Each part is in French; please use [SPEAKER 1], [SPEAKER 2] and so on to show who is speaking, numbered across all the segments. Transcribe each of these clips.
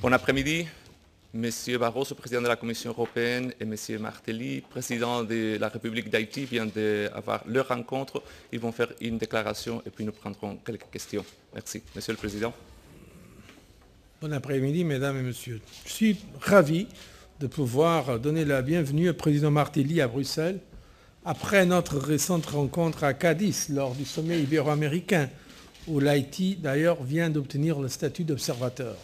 [SPEAKER 1] Bon après-midi, Monsieur Barroso, président de la Commission européenne, et Monsieur Martelly, président de la République d'Haïti, viennent d'avoir leur rencontre. Ils vont faire une déclaration et puis nous prendrons quelques questions. Merci. Monsieur le Président.
[SPEAKER 2] Bon après-midi, mesdames et messieurs. Je suis ravi de pouvoir donner la bienvenue au président Martelly à Bruxelles après notre récente rencontre à Cadiz lors du sommet ibéro-américain où l'Haïti d'ailleurs vient d'obtenir le statut d'observateur.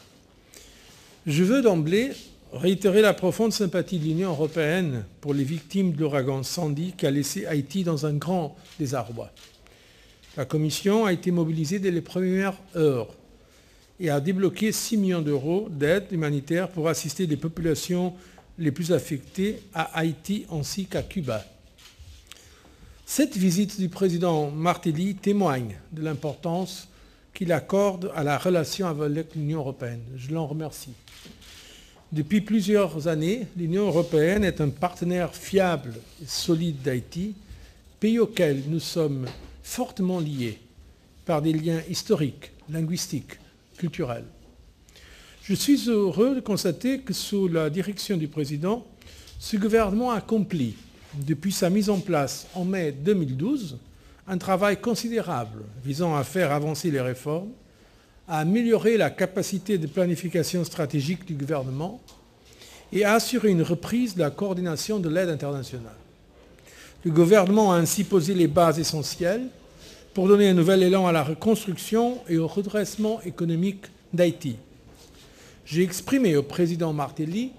[SPEAKER 2] Je veux d'emblée réitérer la profonde sympathie de l'Union européenne pour les victimes de l'ouragan Sandy qui a laissé Haïti dans un grand désarroi. La Commission a été mobilisée dès les premières heures et a débloqué 6 millions d'euros d'aide humanitaire pour assister les populations les plus affectées à Haïti ainsi qu'à Cuba. Cette visite du président Martelly témoigne de l'importance qu'il accorde à la relation avec l'Union européenne. Je l'en remercie. Depuis plusieurs années, l'Union européenne est un partenaire fiable et solide d'Haïti, pays auquel nous sommes fortement liés par des liens historiques, linguistiques, culturels. Je suis heureux de constater que sous la direction du président, ce gouvernement accomplit, depuis sa mise en place en mai 2012, un travail considérable visant à faire avancer les réformes, à améliorer la capacité de planification stratégique du gouvernement et à assurer une reprise de la coordination de l'aide internationale. Le gouvernement a ainsi posé les bases essentielles pour donner un nouvel élan à la reconstruction et au redressement économique d'Haïti. J'ai exprimé au président Martelly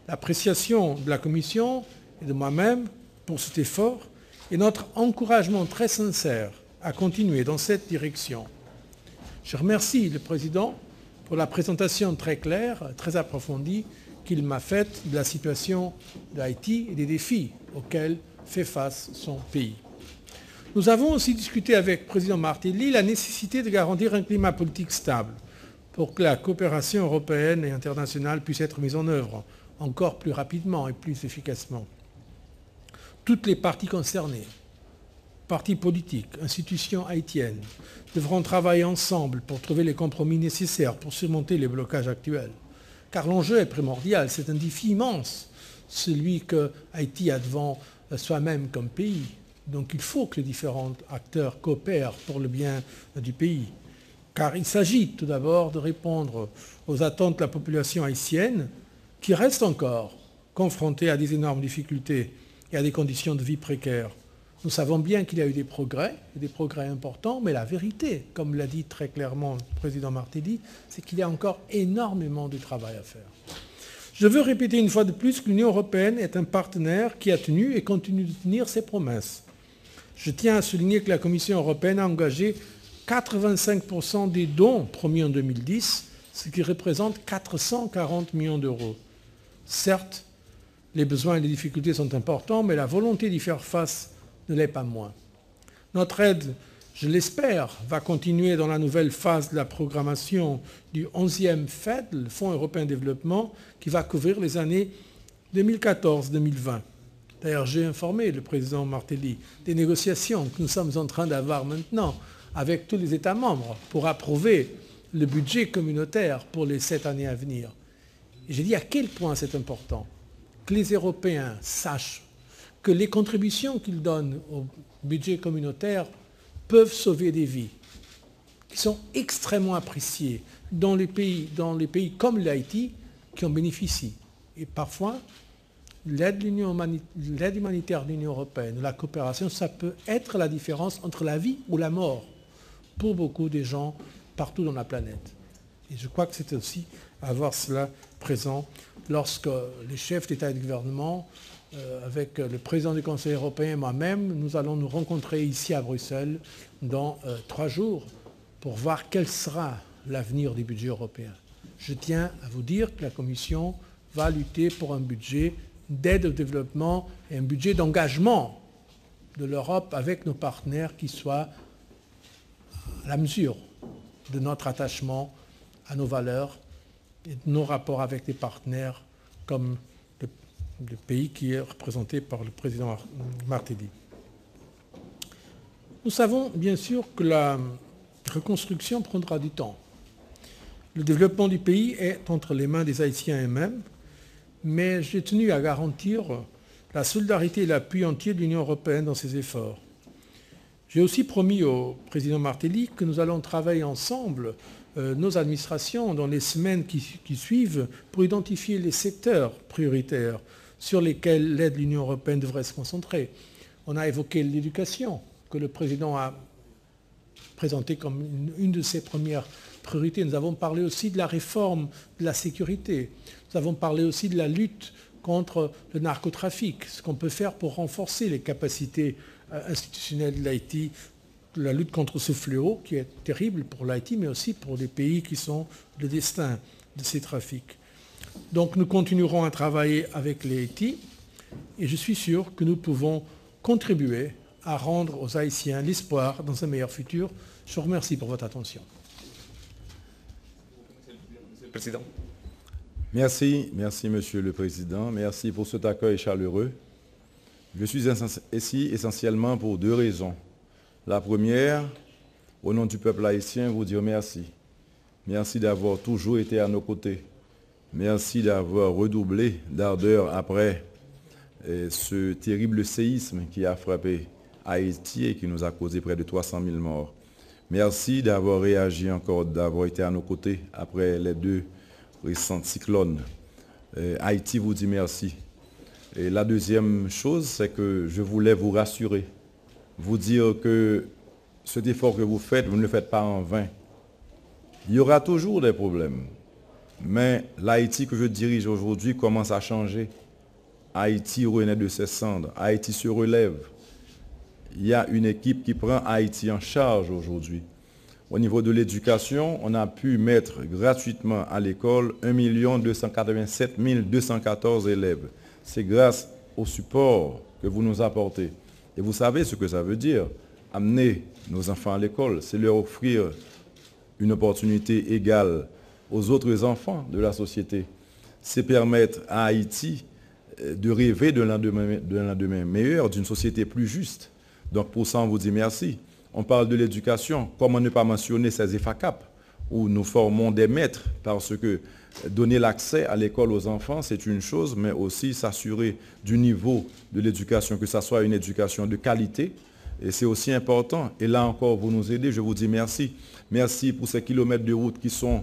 [SPEAKER 2] l'appréciation de la Commission et de moi-même pour cet effort et notre encouragement très sincère à continuer dans cette direction. Je remercie le président pour la présentation très claire, très approfondie qu'il m'a faite de la situation d'Haïti et des défis auxquels fait face son pays. Nous avons aussi discuté avec le président Martelly la nécessité de garantir un climat politique stable pour que la coopération européenne et internationale puisse être mise en œuvre encore plus rapidement et plus efficacement. Toutes les parties concernées, partis politiques, institutions haïtiennes, devront travailler ensemble pour trouver les compromis nécessaires pour surmonter les blocages actuels. Car l'enjeu est primordial, c'est un défi immense, celui que Haïti a devant soi-même comme pays. Donc il faut que les différents acteurs coopèrent pour le bien du pays. Car il s'agit tout d'abord de répondre aux attentes de la population haïtienne qui reste encore confrontée à des énormes difficultés et à des conditions de vie précaires. Nous savons bien qu'il y a eu des progrès importants, mais la vérité, comme l'a dit très clairement le président Martelly, c'est qu'il y a encore énormément de travail à faire. Je veux répéter une fois de plus que l'Union européenne est un partenaire qui a tenu et continue de tenir ses promesses. Je tiens à souligner que la Commission européenne a engagé 85% des dons promis en 2010, ce qui représente 440 millions d'euros. Certes, les besoins et les difficultés sont importants, mais la volonté d'y faire face ne l'est pas moins. Notre aide, je l'espère, va continuer dans la nouvelle phase de la programmation du 11e FED, le Fonds européen de développement, qui va couvrir les années 2014-2020. D'ailleurs, j'ai informé le président Martelly des négociations que nous sommes en train d'avoir maintenant avec tous les États membres pour approuver le budget communautaire pour les 7 années à venir. Et j'ai dit à quel point c'est important que les Européens sachent que les contributions qu'ils donnent au budget communautaire peuvent sauver des vies, qui sont extrêmement appréciées dans les pays comme l'Haïti qui en bénéficient. Et parfois, l'aide humanitaire de l'Union européenne, la coopération, ça peut être la différence entre la vie ou la mort pour beaucoup de gens partout dans la planète. Et je crois que c'est aussi avoir cela présent lorsque les chefs d'État et de gouvernement, avec le président du Conseil européen et moi-même, nous allons nous rencontrer ici à Bruxelles dans 3 jours pour voir quel sera l'avenir du budget européen. Je tiens à vous dire que la Commission va lutter pour un budget d'aide au développement et un budget d'engagement de l'Europe avec nos partenaires qui soit à la mesure de notre attachement à nos valeurs et de nos rapports avec des partenaires comme le pays qui est représenté par le président Martelly. Nous savons bien sûr que la reconstruction prendra du temps. Le développement du pays est entre les mains des Haïtiens eux-mêmes, mais j'ai tenu à garantir la solidarité et l'appui entier de l'Union européenne dans ses efforts. J'ai aussi promis au président Martelly que nous allons travailler ensemble, nos administrations, dans les semaines qui suivent, pour identifier les secteurs prioritaires sur lesquels l'aide de l'Union européenne devrait se concentrer. On a évoqué l'éducation, que le président a présenté comme une de ses premières priorités. Nous avons parlé aussi de la réforme de la sécurité. Nous avons parlé aussi de la lutte contre le narcotrafic, ce qu'on peut faire pour renforcer les capacités institutionnelles de l'Haïti, la lutte contre ce fléau qui est terrible pour l'Haïti, mais aussi pour les pays qui sont le destin de ces trafics. Donc nous continuerons à travailler avec l'Haïti et je suis sûr que nous pouvons contribuer à rendre aux Haïtiens l'espoir dans un meilleur futur. Je vous remercie pour votre attention.
[SPEAKER 1] Monsieur le Président.
[SPEAKER 3] Merci, Monsieur le Président. Merci pour cet accueil chaleureux. Je suis ici essentiellement pour deux raisons. La première, au nom du peuple haïtien, vous dire merci. Merci d'avoir toujours été à nos côtés. Merci d'avoir redoublé d'ardeur après ce terrible séisme qui a frappé Haïti et qui nous a causé près de 300 000 morts. Merci d'avoir réagi encore, d'avoir été à nos côtés après les deux récents cyclones. Haïti vous dit merci. Et la deuxième chose, c'est que je voulais vous rassurer, vous dire que cet effort que vous faites, vous ne le faites pas en vain. Il y aura toujours des problèmes. Mais l'Haïti que je dirige aujourd'hui commence à changer. Haïti renaît de ses cendres. Haïti se relève. Il y a une équipe qui prend Haïti en charge aujourd'hui. Au niveau de l'éducation, on a pu mettre gratuitement à l'école 1 287 214 élèves. C'est grâce au support que vous nous apportez. Et vous savez ce que ça veut dire. Amener nos enfants à l'école, c'est leur offrir une opportunité égale aux autres enfants de la société. C'est permettre à Haïti de rêver d'un lendemain meilleur, d'une société plus juste. Donc pour ça, on vous dit merci. On parle de l'éducation. Comment ne pas mentionner ces EFACAP, où nous formons des maîtres, parce que donner l'accès à l'école aux enfants, c'est une chose, mais aussi s'assurer du niveau de l'éducation, que ce soit une éducation de qualité. Et c'est aussi important. Et là encore, vous nous aidez, je vous dis merci. Merci pour ces kilomètres de route qui sont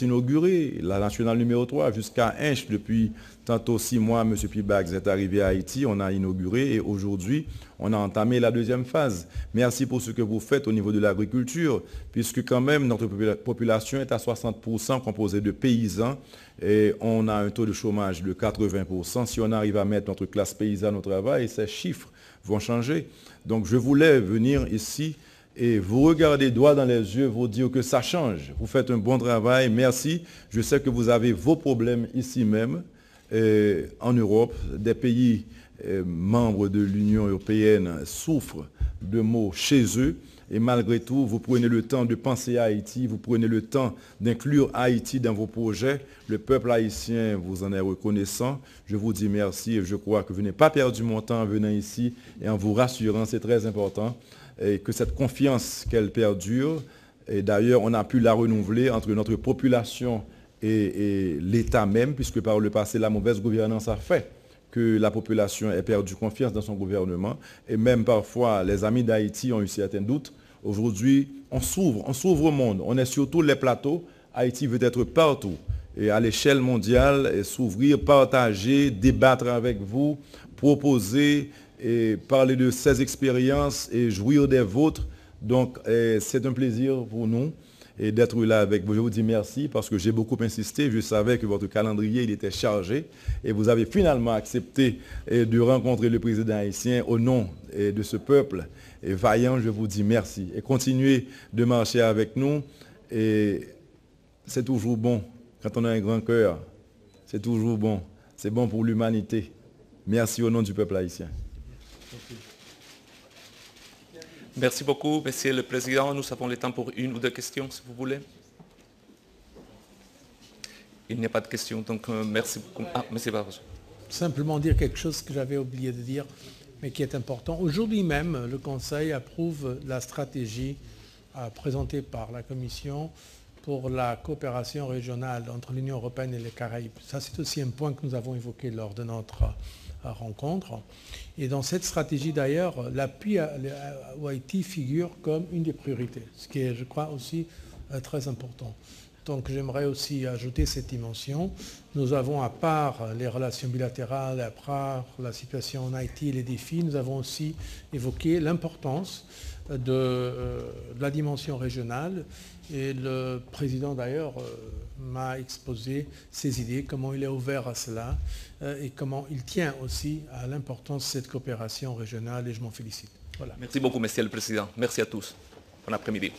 [SPEAKER 3] inaugurés. La nationale numéro 3 jusqu'à Inch, depuis tantôt 6 mois, M. Pibax est arrivé à Haïti, on a inauguré et aujourd'hui, on a entamé la deuxième phase. Merci pour ce que vous faites au niveau de l'agriculture, puisque quand même notre population est à 60% composée de paysans et on a un taux de chômage de 80%. Si on arrive à mettre notre classe paysanne au travail, ces chiffres vont changer. Donc je voulais venir ici et vous regardez droit dans les yeux, vous dire que ça change. Vous faites un bon travail, merci. Je sais que vous avez vos problèmes ici même, en Europe. Des pays membres de l'Union européenne souffrent de maux chez eux. Et malgré tout, vous prenez le temps de penser à Haïti, vous prenez le temps d'inclure Haïti dans vos projets. Le peuple haïtien vous en est reconnaissant. Je vous dis merci et je crois que vous n'avez pas perdu mon temps en venant ici et en vous rassurant, c'est très important. Et que cette confiance qu'elle perdure, et d'ailleurs on a pu la renouveler entre notre population et l'État même, puisque par le passé la mauvaise gouvernance a fait que la population ait perdu confiance dans son gouvernement, et même parfois les amis d'Haïti ont eu certains doutes. Aujourd'hui, on s'ouvre au monde, on est sur tous les plateaux, Haïti veut être partout, et à l'échelle mondiale, et s'ouvrir, partager, débattre avec vous, proposer, et parler de ses expériences et jouir des vôtres. Donc, c'est un plaisir pour nous d'être là avec vous. Je vous dis merci parce que j'ai beaucoup insisté. Je savais que votre calendrier il était chargé et vous avez finalement accepté de rencontrer le président haïtien au nom de ce peuple. Et vaillant, je vous dis merci. Et continuez de marcher avec nous. Et c'est toujours bon quand on a un grand cœur. C'est toujours bon. C'est bon pour l'humanité. Merci au nom du peuple haïtien.
[SPEAKER 1] Merci beaucoup, Monsieur le Président. Nous avons le temps pour une ou deux questions, si vous voulez. Il n'y a pas de questions, donc merci beaucoup. Ah, Monsieur Barroso.
[SPEAKER 2] Simplement dire quelque chose que j'avais oublié de dire, mais qui est important. Aujourd'hui même, le Conseil approuve la stratégie présentée par la Commission pour la coopération régionale entre l'Union européenne et les Caraïbes. Ça, c'est aussi un point que nous avons évoqué lors de notre rencontre. Et dans cette stratégie, d'ailleurs, l'appui au Haïti figure comme une des priorités, ce qui est, je crois, aussi très important. Donc j'aimerais aussi ajouter cette dimension. Nous avons, à part les relations bilatérales, à part la situation en Haïti et les défis, nous avons aussi évoqué l'importance de la dimension régionale. Et le président, d'ailleurs, m'a exposé ses idées, comment il est ouvert à cela et comment il tient aussi à l'importance de cette coopération régionale, et je m'en félicite. Voilà.
[SPEAKER 1] Merci beaucoup, Monsieur le Président. Merci à tous. Bon après-midi.